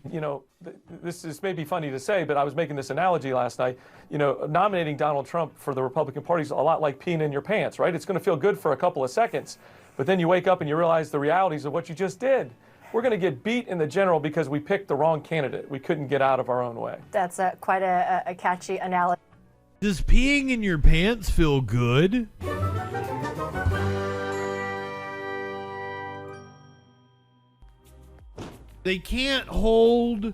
This may be funny to say, but I was making this analogy last night. Nominating Donald Trump for the Republican Party is a lot like peeing in your pants, right? It's going to feel good for a couple of seconds, but then you wake up and you realize the realities of what you just did. We're going to get beat in the general because we picked the wrong candidate. We couldn't get out of our own way. That's quite a catchy analogy. Does peeing in your pants feel good? They can't hold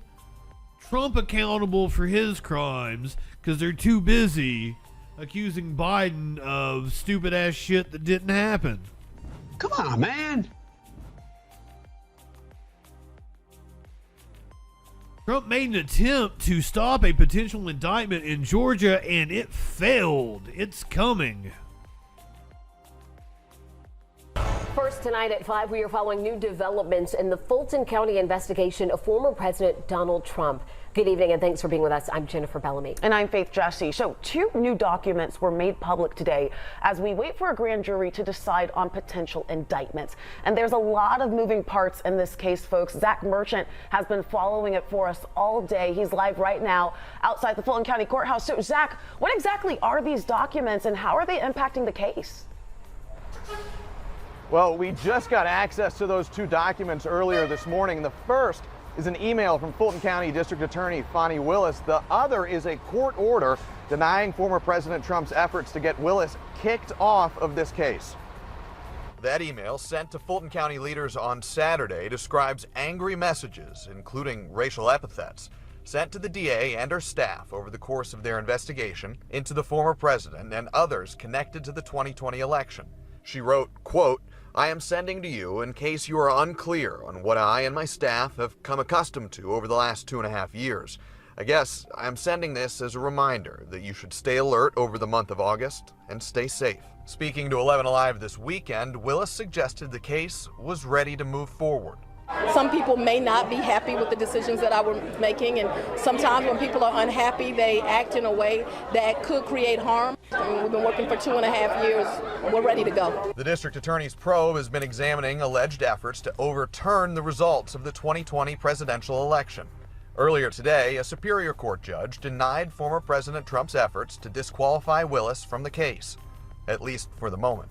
Trump accountable for his crimes because they're too busy accusing Biden of stupid ass shit that didn't happen. Come on, man. Trump made an attempt to stop a potential indictment in Georgia and it failed. It's coming. First tonight at 5, we are following new developments in the Fulton County investigation of former President Donald Trump. Good evening and thanks for being with us. I'm Jennifer Bellamy. And I'm Faith Jesse. So 2 new documents were made public today as we wait for a grand jury to decide on potential indictments. And there's a lot of moving parts in this case, folks. Zach Merchant has been following it for us all day. He's live right now outside the Fulton County Courthouse. So Zach, what exactly are these documents and how are they impacting the case? Well, we just got access to those 2 documents earlier this morning. The first is an email from Fulton County District Attorney Fani Willis. The other is a court order denying former President Trump's efforts to get Willis kicked off of this case. That email, sent to Fulton County leaders on Saturday, describes angry messages, including racial epithets, sent to the DA and her staff over the course of their investigation into the former president and others connected to the 2020 election. She wrote, quote, "I am sending to you in case you are unclear on what I and my staff have come accustomed to over the last 2.5 years. I guess I'm sending this as a reminder that you should stay alert over the month of August and stay safe." Speaking to 11 Alive this weekend, Willis suggested the case was ready to move forward. Some people may not be happy with the decisions that I was making, and sometimes when people are unhappy, they act in a way that could create harm. I mean, we've been working for 2.5 years. We're ready to go. The district attorney's probe has been examining alleged efforts to overturn the results of the 2020 presidential election. Earlier today, a Superior Court judge denied former President Trump's efforts to disqualify Willis from the case, at least for the moment.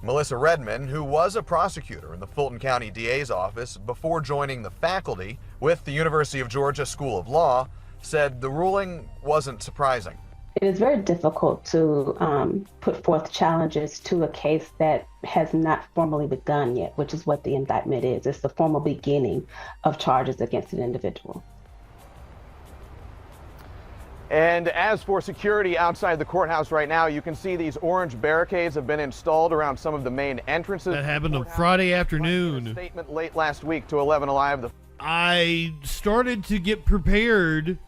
Melissa Redman, who was a prosecutor in the Fulton County DA's office before joining the faculty with the University of Georgia School of Law, said the ruling wasn't surprising. It is very difficult to put forth challenges to a case that has not formally begun yet, which is what the indictment is. It's the formal beginning of charges against an individual. And as for security outside the courthouse right now, you can see these orange barricades have been installed around some of the main entrances. That happened on Friday afternoon. A statement late last week to 11 Alive. I started to get prepared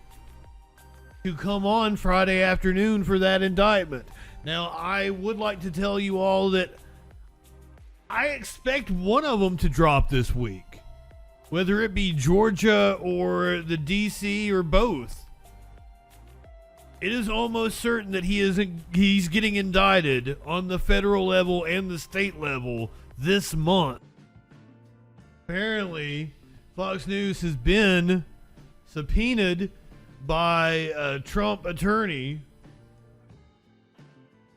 to come on Friday afternoon for that indictment. Now, I would like to tell you all that I expect one of them to drop this week, whether it be Georgia or the DC or both. It is almost certain that he's getting indicted on the federal level and the state level this month. Apparently, Fox News has been subpoenaed by a Trump attorney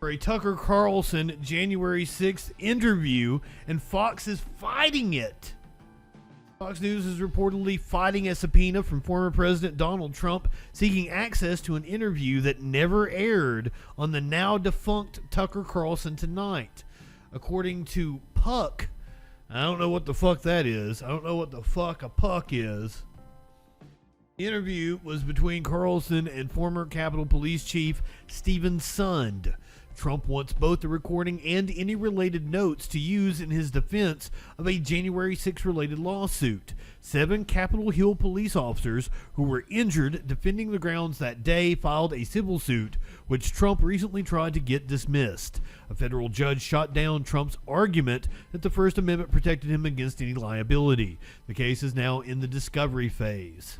for a Tucker Carlson January 6th interview, and Fox is fighting it. Fox News is reportedly fighting a subpoena from former President Donald Trump seeking access to an interview that never aired on the now defunct Tucker Carlson Tonight. According to Puck, I don't know what the fuck that is. I don't know what the fuck a puck is. The interview was between Carlson and former Capitol Police Chief Stephen Sund. Trump wants both the recording and any related notes to use in his defense of a January 6 related lawsuit. 7 Capitol Hill police officers who were injured defending the grounds that day filed a civil suit, which Trump recently tried to get dismissed. A federal judge shot down Trump's argument that the First Amendment protected him against any liability. The case is now in the discovery phase.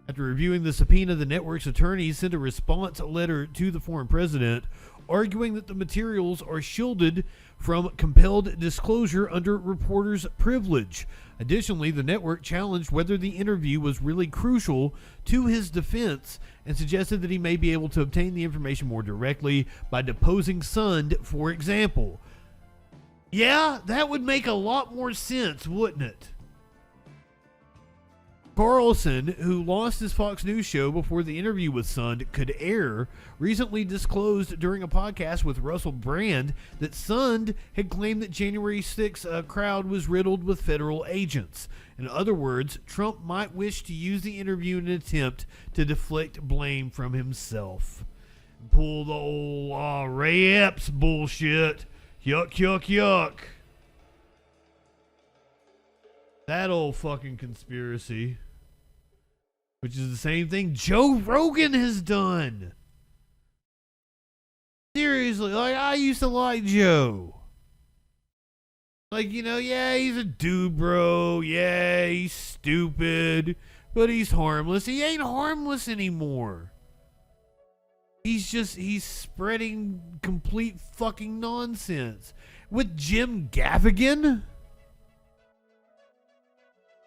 After reviewing the subpoena, the network's attorneys sent a response letter to the former president, arguing that the materials are shielded from compelled disclosure under reporters' privilege. Additionally, the network challenged whether the interview was really crucial to his defense and suggested that he may be able to obtain the information more directly by deposing Sund, for example. Yeah, that would make a lot more sense, wouldn't it? Carlson, who lost his Fox News show before the interview with Sund could air, recently disclosed during a podcast with Russell Brand that Sund had claimed that January 6th crowd was riddled with federal agents. In other words, Trump might wish to use the interview in an attempt to deflect blame from himself. Pull the old Ray Epps bullshit. Yuck, yuck, yuck. That old fucking conspiracy. Which is the same thing Joe Rogan has done. Seriously, like, I used to like Joe. Like, you know, yeah, he's a dude, bro. Yeah, he's stupid. But he's harmless. He ain't harmless anymore. He's spreading complete fucking nonsense. With Jim Gaffigan?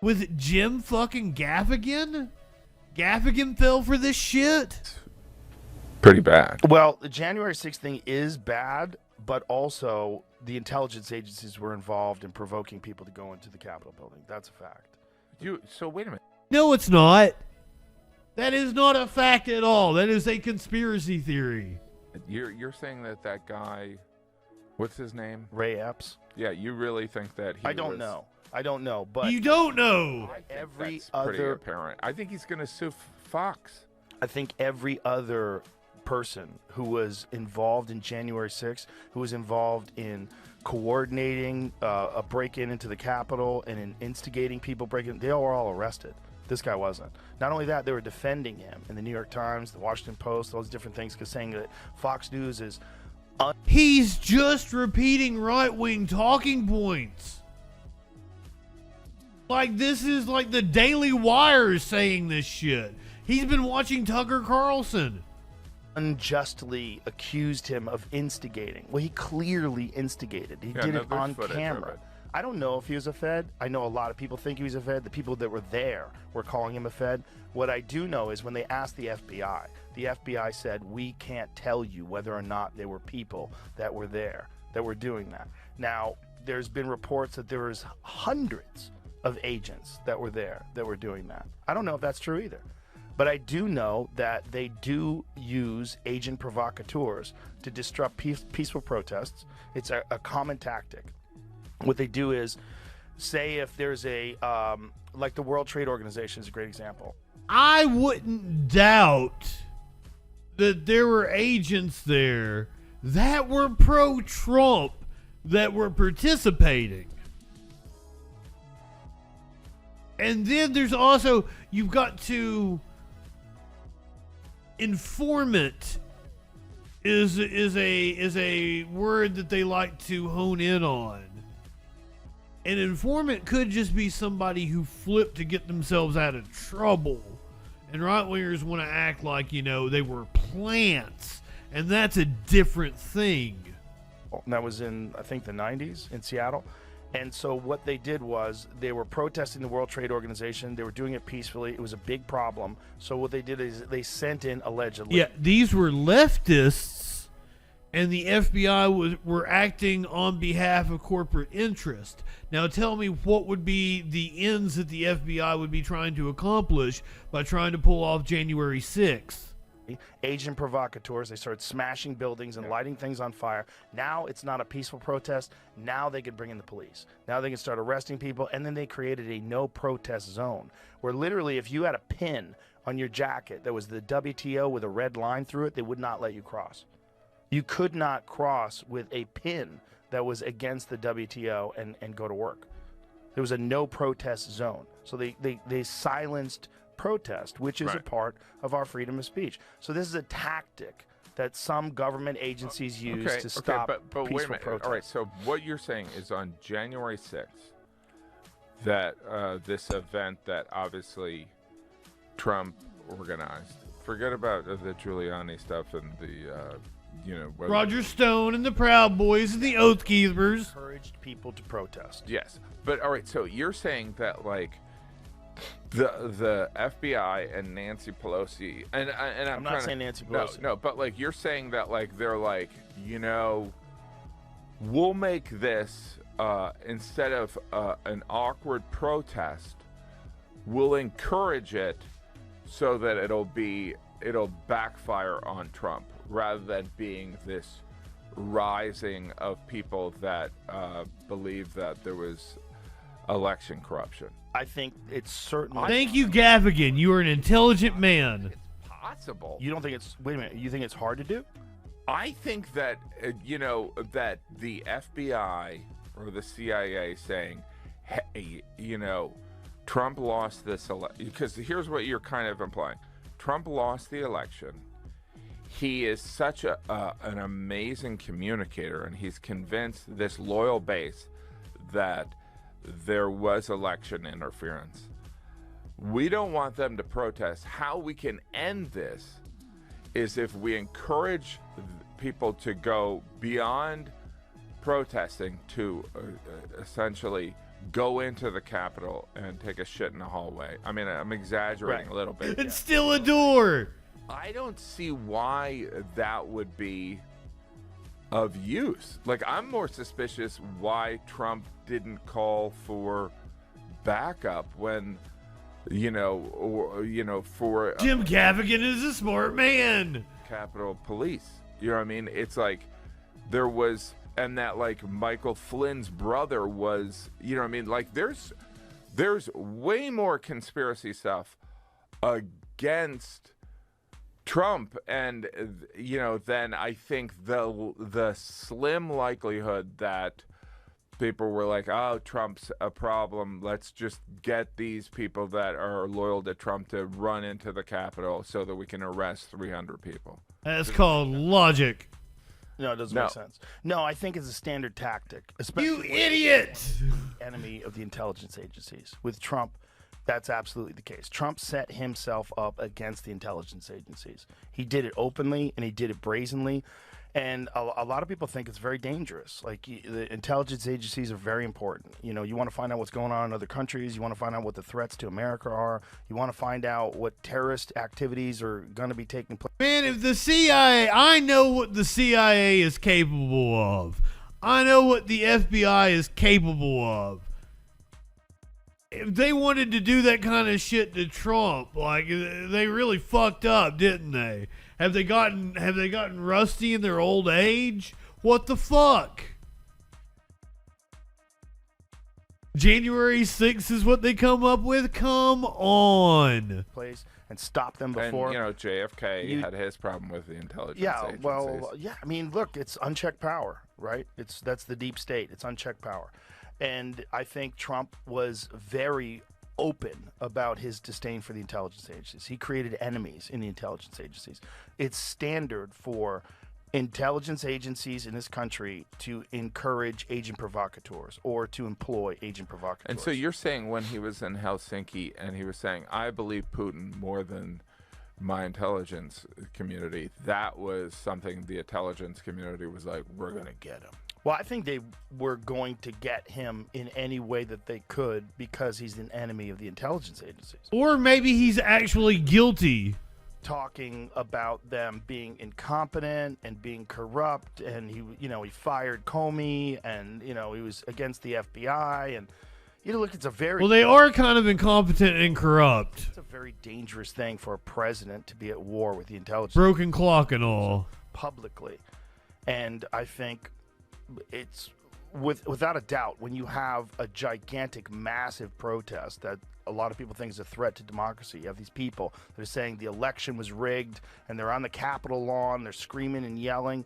With Jim fucking Gaffigan? Gaffigan fell for this shit? Pretty bad. Well, the January 6th thing is bad, but also the intelligence agencies were involved in provoking people to go into the Capitol building. That's a fact. So wait a minute. No, it's not. That is not a fact at all. That is a conspiracy theory. You're saying that guy, what's his name? Ray Epps? Yeah, you really think that he I don't know. I don't know, but you don't know. Pretty apparent. I think he's going to sue Fox. I think every other person who was involved in January 6th, who was involved in coordinating a break-in into the Capitol and in instigating people breaking, they were all arrested. This guy wasn't. Not only that, they were defending him in the New York Times, the Washington Post, all these different things, because saying that Fox News is... He's just repeating right-wing talking points. Like, this is like the Daily Wire saying this shit. He's been watching Tucker Carlson. Unjustly accused him of instigating. Well, he clearly instigated. He did it on camera. I don't know if he was a Fed. I know a lot of people think he was a Fed. The people that were there were calling him a Fed. What I do know is when they asked the FBI said, we can't tell you whether or not there were people that were there that were doing that. Now, there's been reports that there was hundreds of agents that were there that were doing that. I don't know if that's true either. But I do know that they do use agent provocateurs to disrupt peaceful protests. It's a common tactic. What they do is, say if there's a, like the World Trade Organization is a great example. I wouldn't doubt that there were agents there that were pro-Trump that were participating. And then there's also, you've got to, informant is a word that they like to hone in on. An informant could just be somebody who flipped to get themselves out of trouble. And right-wingers want to act like, you know, they were plants. And that's a different thing. And that was in, I think, the 90s in Seattle. And so what they did was they were protesting the World Trade Organization. They were doing it peacefully. It was a big problem. So what they did is they sent in, allegedly. Yeah, these were leftists, and the FBI were acting on behalf of corporate interest. Now tell me what would be the ends that the FBI would be trying to accomplish by trying to pull off January 6th. Agent provocateurs. They started smashing buildings and lighting things on fire. Now it's not a peaceful protest. Now they can bring in the police. Now they can start arresting people. And then they created a no protest zone where literally if you had a pin on your jacket that was the WTO with a red line through it, they would not let you cross. You could not cross with a pin that was against the WTO and go to work. There was a no protest zone. So they silenced protest, which is a part of our freedom of speech. So this is a tactic that some government agencies use to stop but peaceful wait a minute. protest. All right, so what you're saying is on January 6th that this event that obviously Trump organized, forget about the Giuliani stuff and the Roger Stone and the Proud Boys and the Oath Keepers encouraged people to protest. Yes, but all right. So you're saying that like the FBI and Nancy Pelosi and I'm not saying Nancy Pelosi. No, but like you're saying that like they're like we'll make this instead of an awkward protest, we'll encourage it so that it'll backfire on Trump rather than being this rising of people that believe that there was election corruption. I think it's certainly. Thank you, Gaffigan. You are an intelligent man. It's possible. You don't think it's? Wait a minute. You think it's hard to do? I think that that the FBI or the CIA saying, hey, Trump lost this election, because here's what you're kind of implying: Trump lost the election. He is such an amazing communicator, and he's convinced this loyal base that there was election interference. We don't want them to protest. How we can end this is if we encourage people to go beyond protesting to essentially go into the Capitol and take a shit in the hallway. I mean, I'm exaggerating a little bit. It's still a door. I don't see why that would be of use. Like, I'm more suspicious why Trump didn't call for backup when, for Jim Gaffigan is a smart man. Capitol Police. You know what I mean? It's like there was, and that like Michael Flynn's brother was, you know what I mean? Like there's way more conspiracy stuff against Trump, and then I think the slim likelihood that people were like, oh, Trump's a problem, let's just get these people that are loyal to Trump to run into the Capitol so that we can arrest 300 people. That's called logic. No, it doesn't make sense. No, I think it's a standard tactic, especially you idiot, enemy of the intelligence agencies. With Trump, that's absolutely the case. Trump set himself up against the intelligence agencies. He did it openly and he did it brazenly. And a lot of people think it's very dangerous. Like, the intelligence agencies are very important. You want to find out what's going on in other countries. You want to find out what the threats to America are. You want to find out what terrorist activities are going to be taking place. Man, if the CIA, I know what the CIA is capable of. I know what the FBI is capable of. If they wanted to do that kind of shit to Trump, like, they really fucked up, didn't they? Have they gotten rusty in their old age? What the fuck? January 6th is what they come up with? Come on. Place and stop them before. And, JFK had his problem with the intelligence agencies. Well, yeah. I mean, look, it's unchecked power, right? That's the deep state. It's unchecked power. And I think Trump was very open about his disdain for the intelligence agencies. He created enemies in the intelligence agencies. It's standard for intelligence agencies in this country to encourage agent provocateurs or to employ agent provocateurs. And so you're saying when he was in Helsinki and he was saying, I believe Putin more than my intelligence community, that was something the intelligence community was like, we're going to get him. Well, I think they were going to get him in any way that they could because he's an enemy of the intelligence agencies. Or maybe he's actually guilty. Talking about them being incompetent and being corrupt, and he fired Comey, and he was against the FBI, and look, it's a very they are kind of incompetent and corrupt. It's a very dangerous thing for a president to be at war with the intelligence. Broken clock and all. Publicly, and I think it's without a doubt when you have a gigantic, massive protest that a lot of people think is a threat to democracy. You have these people that are saying the election was rigged, and they're on the Capitol lawn, they're screaming and yelling.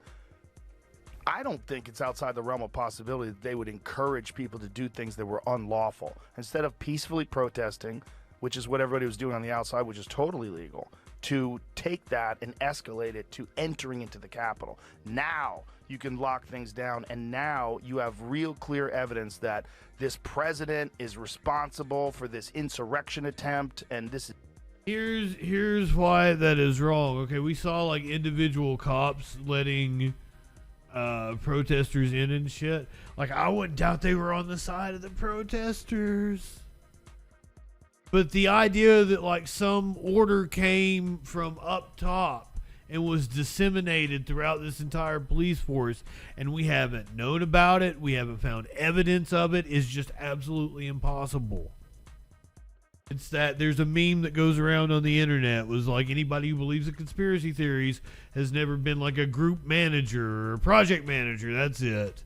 I don't think it's outside the realm of possibility that they would encourage people to do things that were unlawful. Instead of peacefully protesting, which is what everybody was doing on the outside, which is totally legal, to take that and escalate it to entering into the Capitol. Now you can lock things down, and now you have real clear evidence that this president is responsible for this insurrection attempt, and this is Here's why that is wrong. Okay, we saw like individual cops letting protesters in and shit. Like, I wouldn't doubt they were on the side of the protesters. But the idea that like some order came from up top and was disseminated throughout this entire police force and we haven't known about it, we haven't found evidence of it, is just absolutely impossible. It's that there's a meme that goes around on the internet was like, anybody who believes in conspiracy theories has never been like a group manager or a project manager. That's it.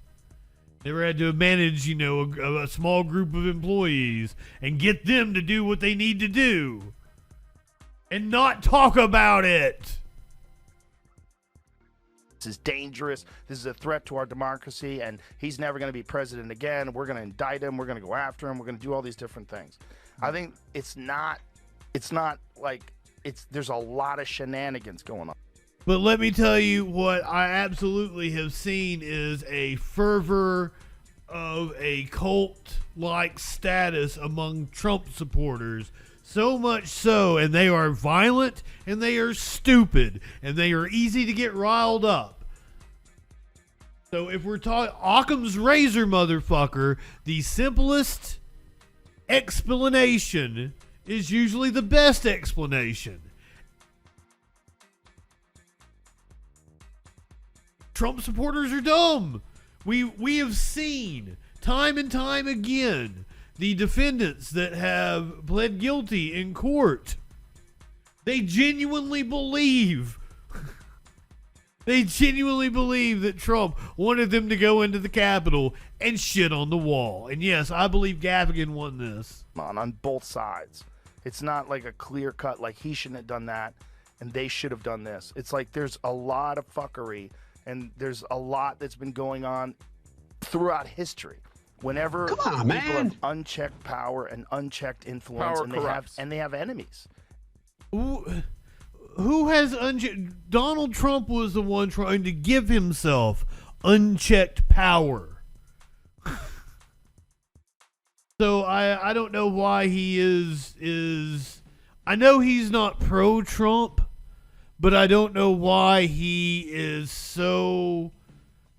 Never had to manage, a small group of employees and get them to do what they need to do and not talk about it. This is dangerous. This is a threat to our democracy, and he's never going to be president again. We're going to indict him. We're going to go after him. We're going to do all these different things. I think it's not like there's a lot of shenanigans going on. But let me tell you what I absolutely have seen is a fervor of a cult-like status among Trump supporters. So much so, and they are violent, and they are stupid, and they are easy to get riled up. So if we're talking Occam's razor, motherfucker, the simplest explanation is usually the best explanation. Trump supporters are dumb. We have seen time and time again the defendants that have pled guilty in court. They genuinely believe that Trump wanted them to go into the Capitol and shit on the wall. And yes, I believe Gaffigan won this. On both sides. It's not like a clear cut, like he shouldn't have done that and they should have done this. It's like there's a lot of fuckery and there's a lot that's been going on throughout history. Whenever people have unchecked power and unchecked influence, and they have enemies. Who has unchecked? Donald Trump was the one trying to give himself unchecked power. So I don't know why he is. I know he's not pro-Trump, but I don't know why he is so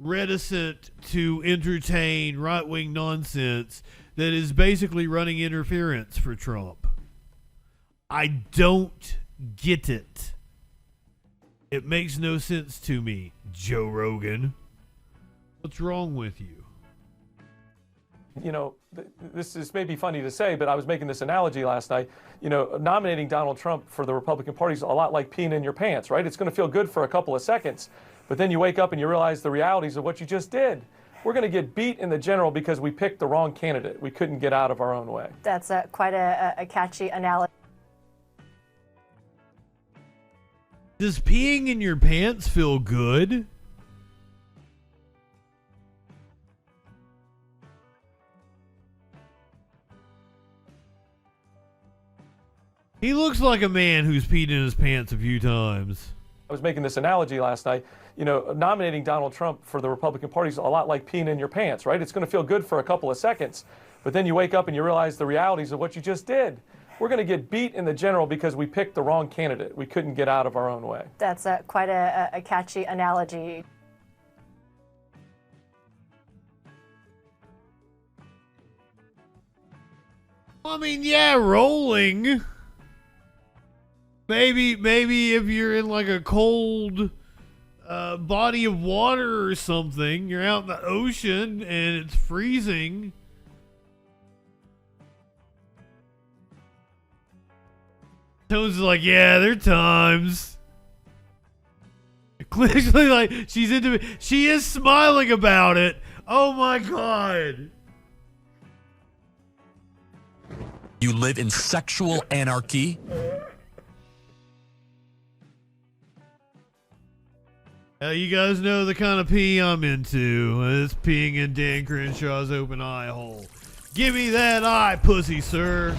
reticent to entertain right-wing nonsense that is basically running interference for Trump. I don't get it. It makes no sense to me, Joe Rogan. What's wrong with you? This may be funny to say, but I was making this analogy last night. Nominating Donald Trump for the Republican Party is a lot like peeing in your pants, right? It's going to feel good for a couple of seconds, but then you wake up and you realize the realities of what you just did. We're going to get beat in the general because we picked the wrong candidate. We couldn't get out of our own way. That's quite a catchy analogy. Does peeing in your pants feel good? He looks like a man who's peed in his pants a few times. I was making this analogy last night. Nominating Donald Trump for the Republican Party is a lot like peeing in your pants, right? It's going to feel good for a couple of seconds, but then you wake up and you realize the realities of what you just did. We're going to get beat in the general because we picked the wrong candidate. We couldn't get out of our own way. That's quite a catchy analogy. I mean, yeah, rolling. Maybe if you're in like a cold body of water or something, you're out in the ocean and it's freezing. Tones like, yeah, there are times. Clearly, like, she's into it. She is smiling about it. Oh my God. You live in sexual anarchy? You guys know the kind of pee I'm into. It's peeing in Dan Crenshaw's open eye hole. Give me that eye, pussy, sir.